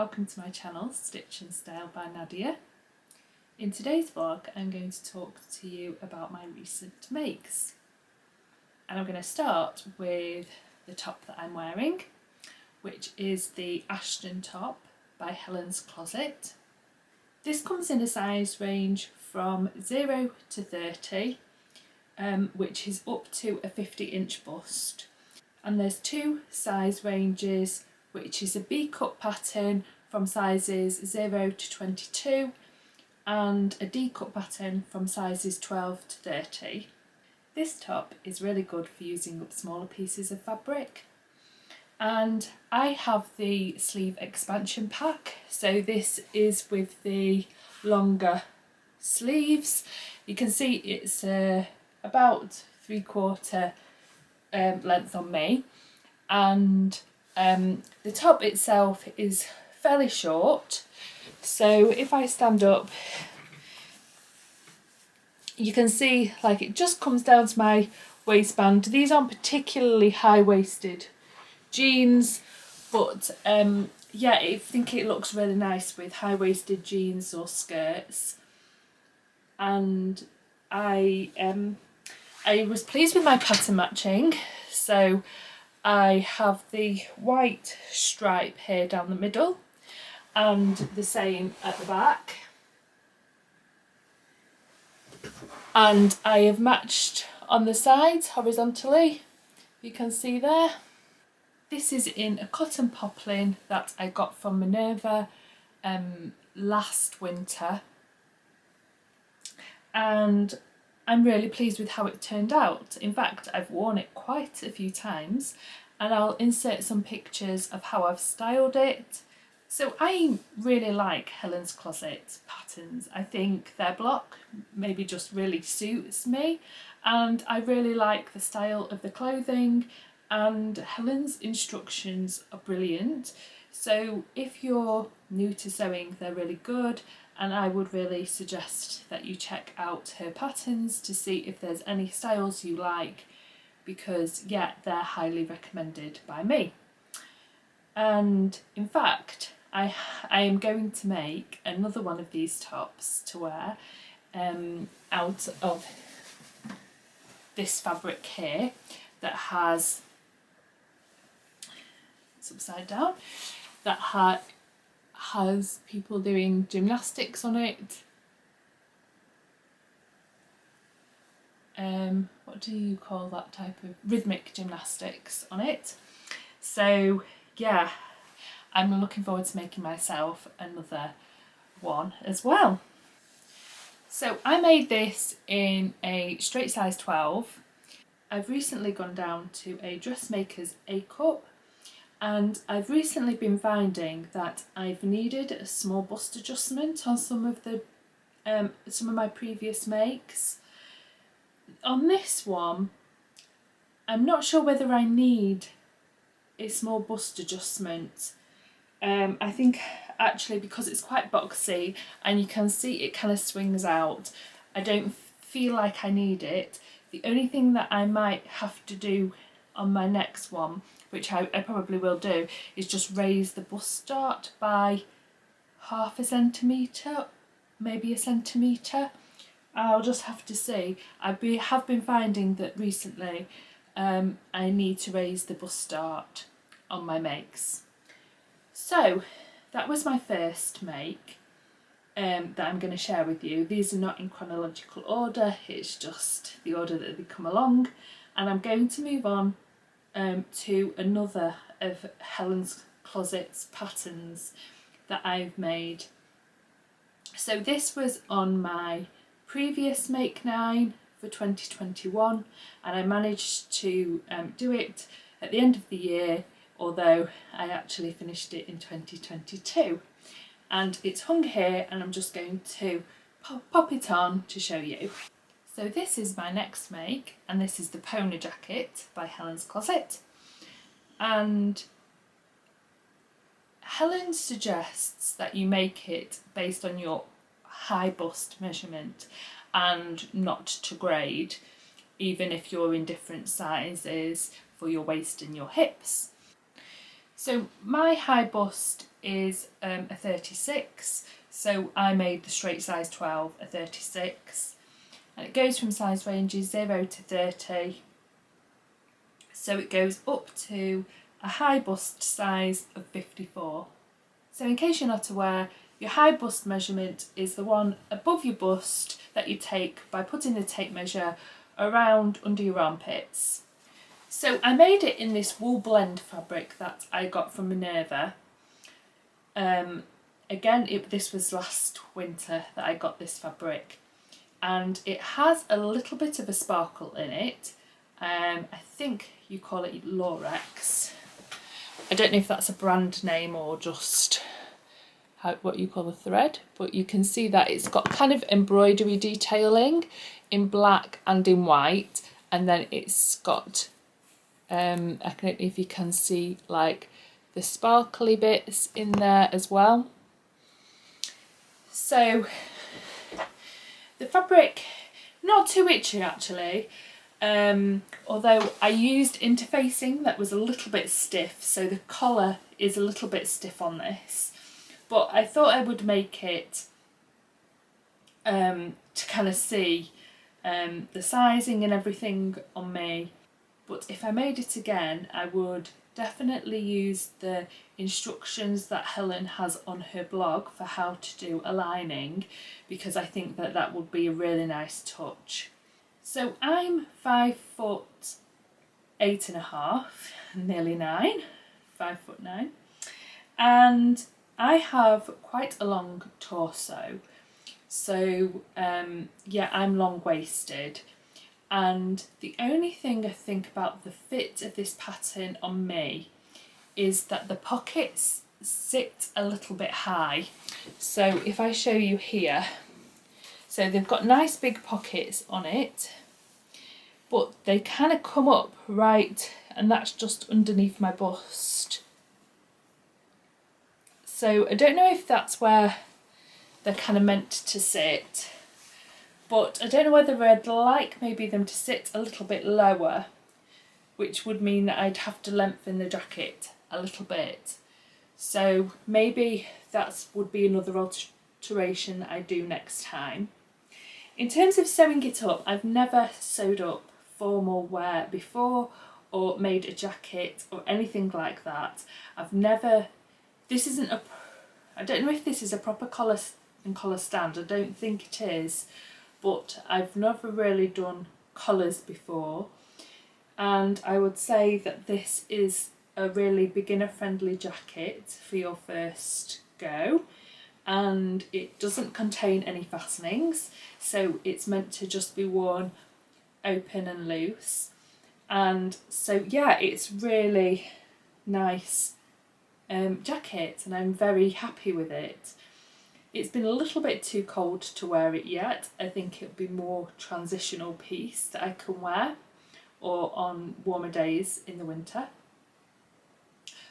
welcome to my channel Stitch and Style by Nadia. In today's vlog I'm going to talk to you about my recent makes, and I'm going to start with the top that I'm wearing, which is the Ashton top by Helen's Closet. This comes in a size range from 0 to 30, which is up to a 50-inch bust. And there's two size ranges, which is a B-cut pattern from sizes 0 to 22 and a D-cut pattern from sizes 12 to 30. This top is really good for using up smaller pieces of fabric. And I have the sleeve expansion pack, so this is with the longer sleeves. You can see it's about 3/4 length on me, and the top itself is fairly short, so if I stand up you can see like it just comes down to my waistband. These aren't particularly high-waisted jeans, but yeah, I think it looks really nice with high-waisted jeans or skirts. And I was pleased with my pattern matching, so I have the white stripe here down the middle and the same at the back, and I have matched on the sides horizontally, you can see there. This is in a cotton poplin that I got from Minerva last winter, and I'm really pleased with how it turned out. In fact, I've worn it quite a few times, and I'll insert some pictures of how I've styled it. So I really like Helen's Closet patterns. I think their block maybe just really suits me, and I really like the style of the clothing, and Helen's instructions are brilliant. So if you're new to sewing, they're really good, and I would really suggest that you check out her patterns to see if there's any styles you like, because yeah, they're highly recommended by me. And in fact, I am going to make another one of these tops to wear out of this fabric here that has, it's upside down, that has people doing gymnastics on it. What do you call that type of rhythmic gymnastics on it? So yeah, I'm looking forward to making myself another one as well. So I made this in a straight size 12. I've recently gone down to a dressmaker's A-cup, and I've recently been finding that I've needed a small bust adjustment on some of my previous makes. On this one, I'm not sure whether I need a small bust adjustment. I think actually because it's quite boxy and you can see it kind of swings out, I don't feel like I need it. The only thing that I might have to do on my next one, which I probably will do, is just raise the bust dart by half a centimetre, maybe a centimetre. I'll just have to see. I have been finding that recently I need to raise the bust dart on my makes. So that was my first make that I'm going to share with you. These are not in chronological order, it's just the order that they come along, and I'm going to move on to another of Helen's Closet's patterns that I've made. So this was on my previous make 9 for 2021, and I managed to do it at the end of the year, although I actually finished it in 2022. And it's hung here, and I'm just going to pop it on to show you. So this is my next make, and this is the Pona jacket by Helen's Closet. And Helen suggests that you make it based on your high bust measurement and not to grade, even if you're in different sizes for your waist and your hips. So my high bust is a 36, so I made the straight size 12 a 36, and it goes from size ranges 0 to 30, so it goes up to a high bust size of 54. So in case you're not aware, your high bust measurement is the one above your bust that you take by putting the tape measure around under your armpits. So I made it in this wool blend fabric that I got from Minerva. Again, this was last winter that I got this fabric, and it has a little bit of a sparkle in it. I think you call it Lorex. I don't know if that's a brand name or just what you call the thread, but you can see that it's got kind of embroidery detailing in black and in white, and then it's got I don't know if you can see like the sparkly bits in there as well. So the fabric, not too itchy actually, although I used interfacing that was a little bit stiff, so the collar is a little bit stiff on this, but I thought I would make it to kind of see the sizing and everything on me. But if I made it again, I would definitely use the instructions that Helen has on her blog for how to do a lining, because I think that that would be a really nice touch. So I'm 5'8½", nearly 9, 5'9", and I have quite a long torso. So yeah, I'm long-waisted. And the only thing I think about the fit of this pattern on me is that the pockets sit a little bit high. So if I show you here, so they've got nice big pockets on it, but they kind of come up right, and that's just underneath my bust. So I don't know if that's where they're kind of meant to sit, but I don't know whether I'd like maybe them to sit a little bit lower, which would mean that I'd have to lengthen the jacket a little bit. So maybe that would be another alteration that I do next time. In terms of sewing it up, I've never sewed up formal wear before or made a jacket or anything like that. I don't know if this is a proper collar and collar stand, I don't think it is, but I've never really done collars before, and I would say that this is a really beginner friendly jacket for your first go, and it doesn't contain any fastenings, so it's meant to just be worn open and loose. And so yeah, it's really nice jacket, and I'm very happy with it. It's been a little bit too cold to wear it yet. I think it'll be more transitional piece that I can wear or on warmer days in the winter.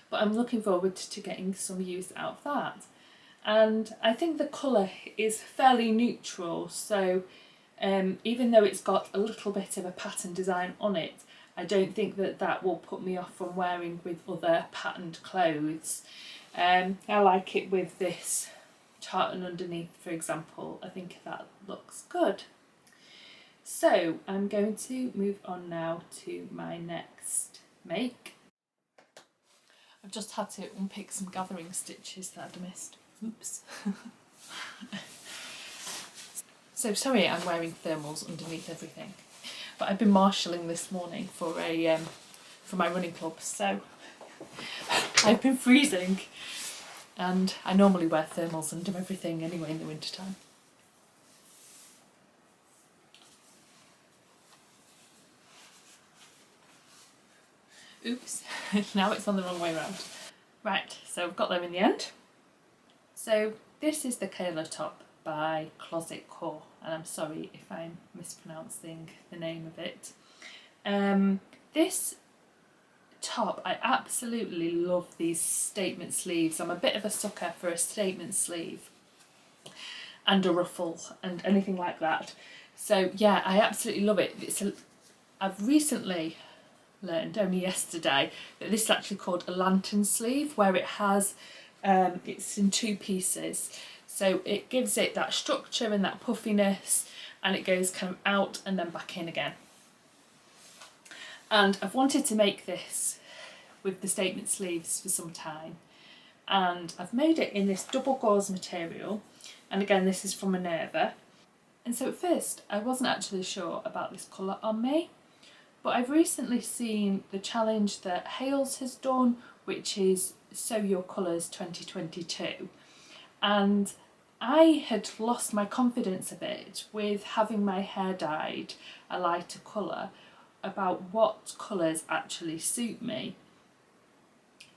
But I'm looking forward to getting some use out of that. And I think the colour is fairly neutral, so even though it's got a little bit of a pattern design on it, I don't think that that will put me off from wearing with other patterned clothes. I like it with this tartan underneath, for example. I think that looks good. So I'm going to move on now to my next make. I've just had to unpick some gathering stitches that I'd missed. Oops. So sorry I'm wearing thermals underneath everything, but I've been marshalling this morning for my running club, so I've been freezing. And I normally wear thermals under everything anyway in the winter time. Oops, now it's on the wrong way around. Right, so I've got there in the end. So this is the Kayla top by Closet Core, and I'm sorry if I'm mispronouncing the name of it. This top, I absolutely love these statement sleeves. I'm a bit of a sucker for a statement sleeve and a ruffle and anything like that. So yeah, I absolutely love it. I've recently learned only yesterday that this is actually called a lantern sleeve, where it has, it's in two pieces. So it gives it that structure and that puffiness, and it goes kind of out and then back in again. And I've wanted to make this with the statement sleeves for some time, and I've made it in this double gauze material, and again this is from Minerva. And so at first I wasn't actually sure about this colour on me, but I've recently seen the challenge that Hales has done, which is Sew Your Colours 2022, and I had lost my confidence a bit with having my hair dyed a lighter colour about what colours actually suit me.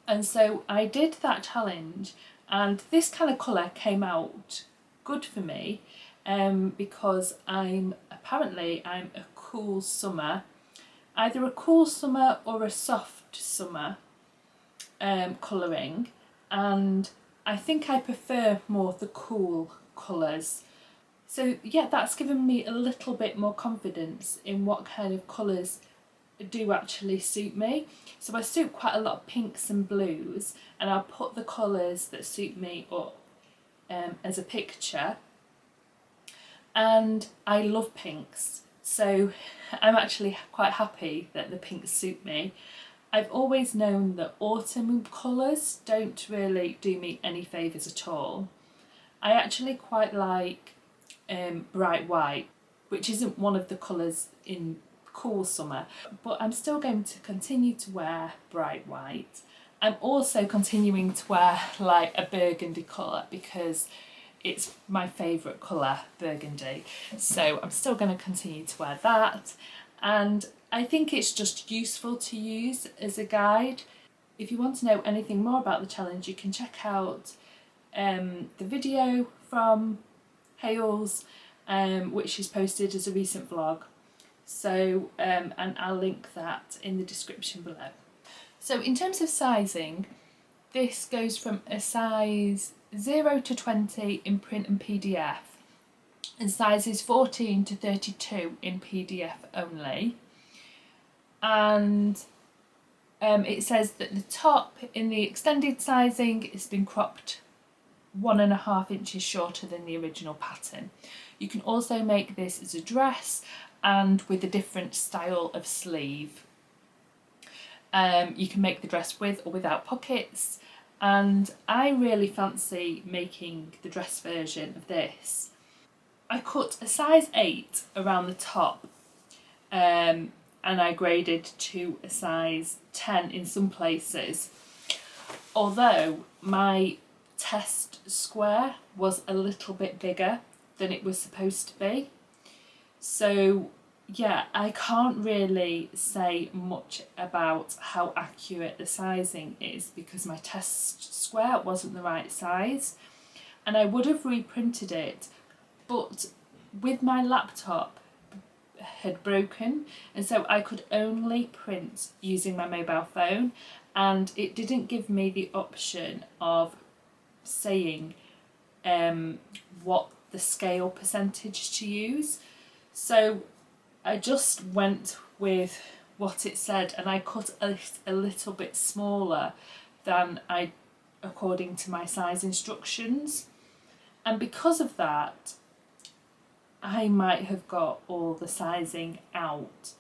And so I did that challenge, and this kind of colour came out good for me, because I'm a cool summer, either a cool summer or a soft summer colouring, and I think I prefer more the cool colours. So yeah, that's given me a little bit more confidence in what kind of colours do actually suit me. So I suit quite a lot of pinks and blues, and I'll put the colours that suit me up as a picture. And I love pinks, so I'm actually quite happy that the pinks suit me. I've always known that autumn colours don't really do me any favours at all. I actually quite like bright white, which isn't one of the colours in cool summer, but I'm still going to continue to wear bright white. I'm also continuing to wear like a burgundy colour because it's my favourite colour, burgundy, so I'm still going to continue to wear that, and I think it's just useful to use as a guide. If you want to know anything more about the challenge, you can check out the video from Hales, which she's posted as a recent vlog. So, and I'll link that in the description below. So in terms of sizing, this goes from a size 0 to 20 in print and PDF, and sizes 14 to 32 in PDF only. And it says that the top in the extended sizing has been cropped 1.5 inches shorter than the original pattern. You can also make this as a dress and with a different style of sleeve. You can make the dress with or without pockets, and I really fancy making the dress version of this. I cut a size 8 around the top, and I graded to a size 10 in some places, although my test square was a little bit bigger than it was supposed to be. So yeah, I can't really say much about how accurate the sizing is because my test square wasn't the right size, and I would have reprinted it, but with my laptop had broken, and so I could only print using my mobile phone, and it didn't give me the option of saying what the scale percentage to use. So I just went with what it said, and I cut a little bit smaller than according to my size instructions, and because of that I might have got all the sizing out,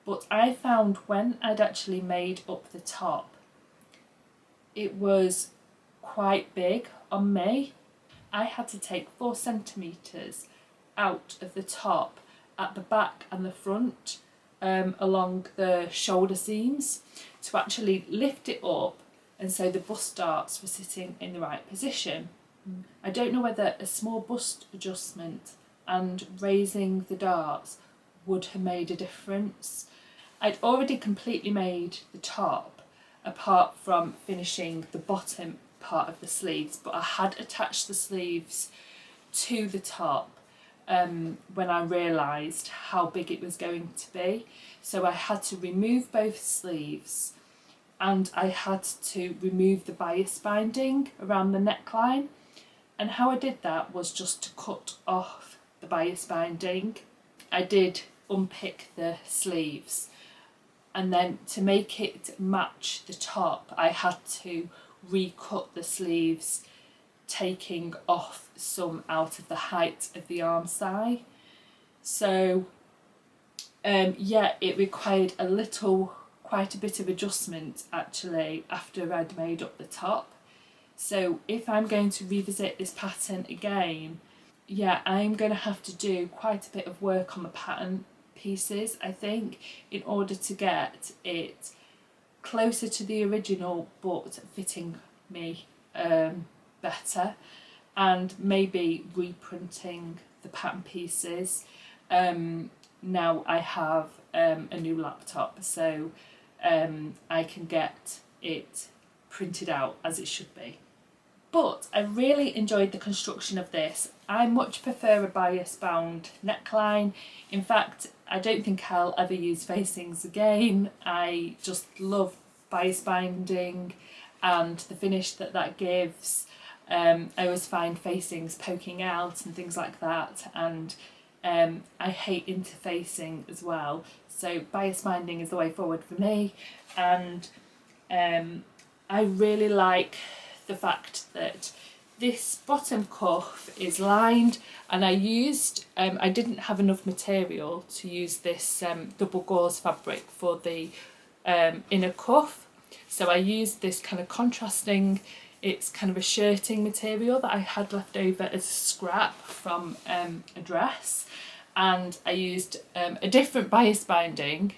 but I found when I'd actually made up the top it was quite big on me. I had to take 4 centimetres out of the top at the back and the front, along the shoulder seams, to actually lift it up, and so the bust darts were sitting in the right position. I don't know whether a small bust adjustment and raising the darts would have made a difference. I'd already completely made the top apart from finishing the bottom part of the sleeves, but I had attached the sleeves to the top when I realised how big it was going to be. So I had to remove both sleeves, and I had to remove the bias binding around the neckline, and how I did that was just to cut off the bias binding. I did unpick the sleeves, and then to make it match the top I had to recut the sleeves, taking off some out of the height of the arm side. So yeah, it required quite a bit of adjustment actually after I'd made up the top. So if I'm going to revisit this pattern again, yeah, I'm going to have to do quite a bit of work on the pattern pieces, I think, in order to get it closer to the original but fitting me better, and maybe reprinting the pattern pieces. Now I have a new laptop, so I can get it printed out as it should be. But I really enjoyed the construction of this. I much prefer a bias bound neckline. In fact, I don't think I'll ever use facings again. I just love bias binding and the finish that gives. I always find facings poking out and things like that, and I hate interfacing as well. So bias binding is the way forward for me, and I really like the fact that this bottom cuff is lined, and I didn't have enough material to use this double gauze fabric for the inner cuff, so I used this kind of contrasting, it's kind of a shirting material that I had left over as a scrap from a dress, and I used a different bias binding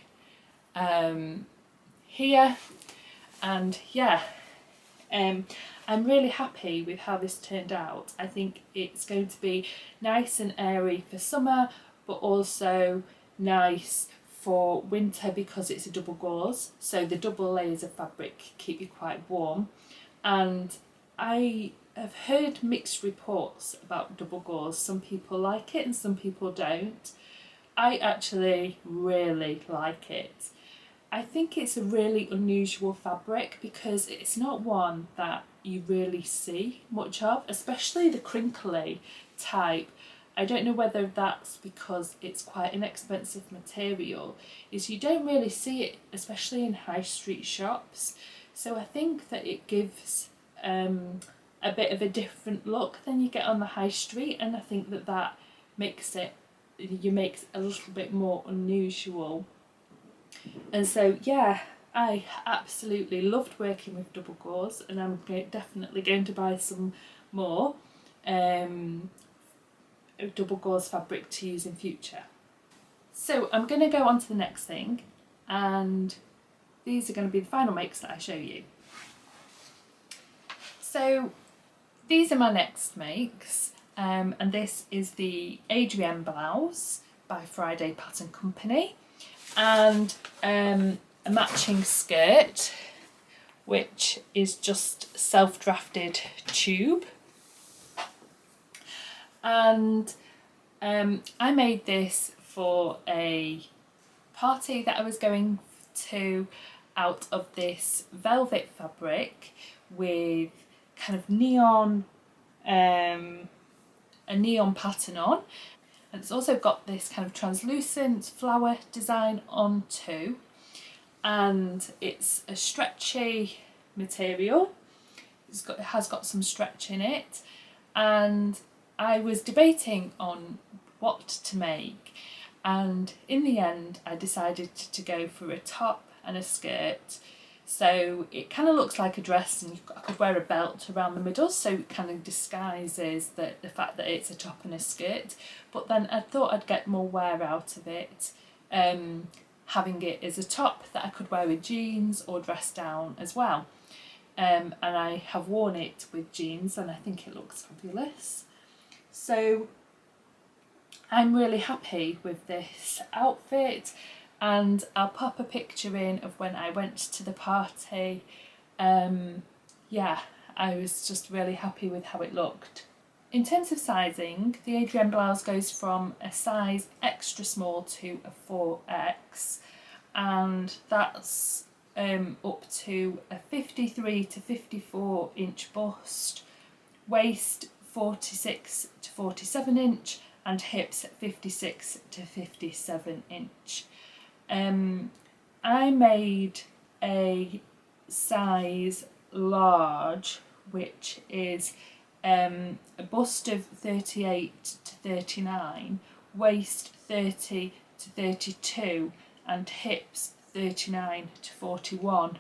here, and yeah, I'm really happy with how this turned out. I think it's going to be nice and airy for summer, but also nice for winter because it's a double gauze, so the double layers of fabric keep you quite warm. And I have heard mixed reports about double gauze. Some people like it and some people don't. I actually really like it. I think it's a really unusual fabric because it's not one that you really see much of, especially the crinkly type. I don't know whether that's because it's quite an expensive material, is you don't really see it, especially in high street shops. So I think that it gives a bit of a different look than you get on the high street, and I think that makes it a little bit more unusual. And so yeah, I absolutely loved working with double gauze, and I'm definitely going to buy some more double gauze fabric to use in future. So I'm going to go on to the next thing, and these are going to be the final makes that I show you. So these are my next makes, and this is the Adrienne blouse by Friday Pattern Company, and a matching skirt which is just self-drafted tube, and I made this for a party that I was going to, out of this velvet fabric with kind of neon, a neon pattern on, and it's also got this kind of translucent flower design on too, and it's a stretchy material. It has got some stretch in it, and I was debating on what to make, and in the end I decided to go for a top and a skirt. So it kind of looks like a dress, and I could wear a belt around the middle, so it kind of disguises the fact that it's a top and a skirt. But then I thought I'd get more wear out of it, having it as a top that I could wear with jeans or dress down as well. And I have worn it with jeans and I think it looks fabulous. So I'm really happy with this outfit, and I'll pop a picture in of when I went to the party. Yeah, I was just really happy with how it looked. In terms of sizing, the Adrienne blouse goes from a size extra small to a 4X, and that's up to a 53 to 54 inch bust, waist 46 to 47 inch, and hips 56 to 57 inch. I made a size large, which is a bust of 38 to 39, waist 30 to 32, and hips 39 to 41.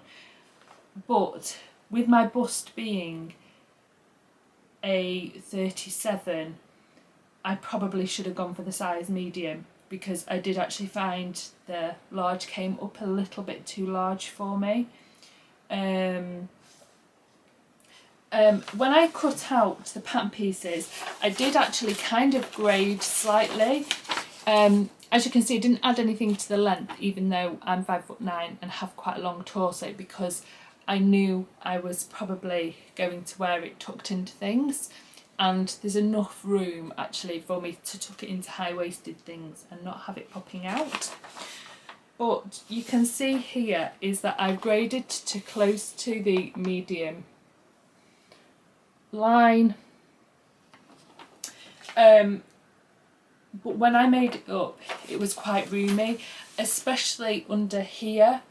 But with my bust being a 37, I probably should have gone for the size medium, because I did actually find the large came up a little bit too large for me. When I cut out the pattern pieces, I did actually kind of grade slightly. As you can see, I didn't add anything to the length, even though I'm 5'9" and have quite a long torso, because I knew I was probably going to wear it tucked into things, and there's enough room actually for me to tuck it into high-waisted things and not have it popping out. But you can see here is that I've graded to close to the medium line. But when I made it up, it was quite roomy, especially under here.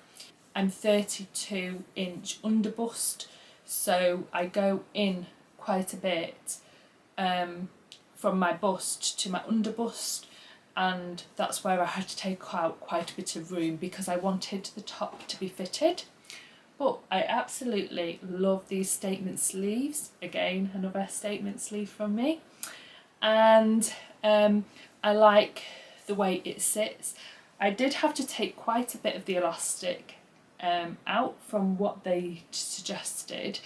I'm 32-inch under bust, so I go in quite a bit from my bust to my under bust, and that's where I had to take out quite a bit of room because I wanted the top to be fitted. But I absolutely love these statement sleeves. Again, another statement sleeve from me. And I like the way it sits. I did have to take quite a bit of the elastic out from what they suggested.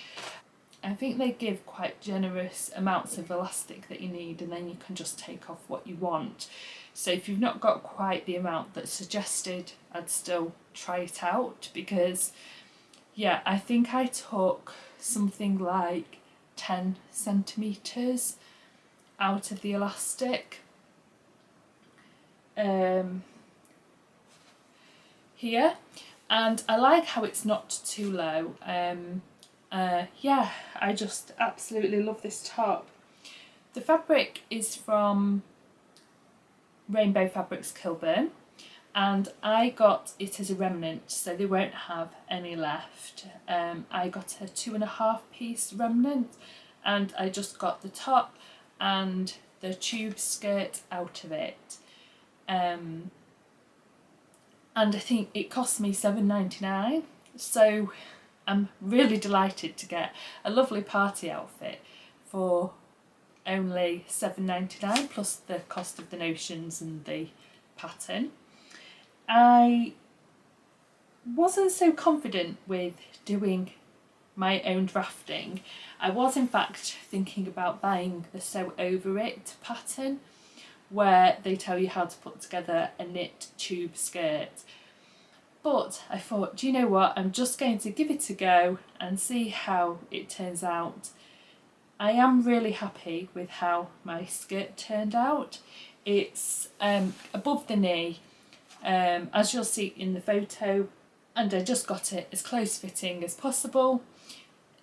I think they give quite generous amounts of elastic that you need, and then you can just take off what you want. So if you've not got quite the amount that's suggested, I'd still try it out, because yeah, I think I took something like 10 centimetres out of the elastic here, and I like how it's not too low. Yeah, I just absolutely love this top. The fabric is from Rainbow Fabrics Kilburn, and I got it as a remnant, so they won't have any left. I got a 2.5 piece remnant, and I just got the top and the tube skirt out of it. And I think it cost me $7.99, so I'm really delighted to get a lovely party outfit for only $7.99 plus the cost of the notions and the pattern. I wasn't so confident with doing my own drafting. I was in fact thinking about buying the Sew Over It pattern, where they tell you how to put together a knit tube skirt. But I thought, do you know what, I'm just going to give it a go and see how it turns out. I am really happy with how my skirt turned out. It's above the knee, as you'll see in the photo, and I just got it as close fitting as possible.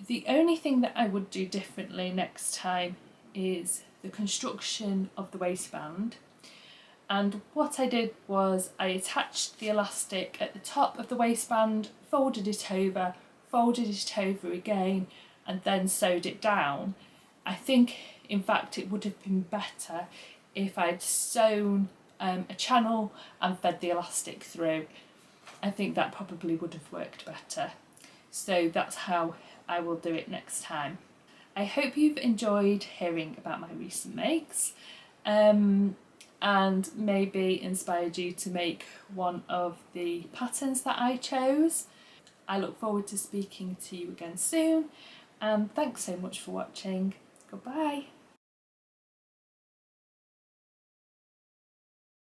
The only thing that I would do differently next time is the construction of the waistband. And what I did was I attached the elastic at the top of the waistband, folded it over again, and then sewed it down. I think in fact it would have been better if I'd sewn a channel and fed the elastic through. I think that probably would have worked better. So that's how I will do it next time. I hope you've enjoyed hearing about my recent makes, and maybe inspired you to make one of the patterns that I chose. I look forward to speaking to you again soon, and thanks so much for watching. Goodbye.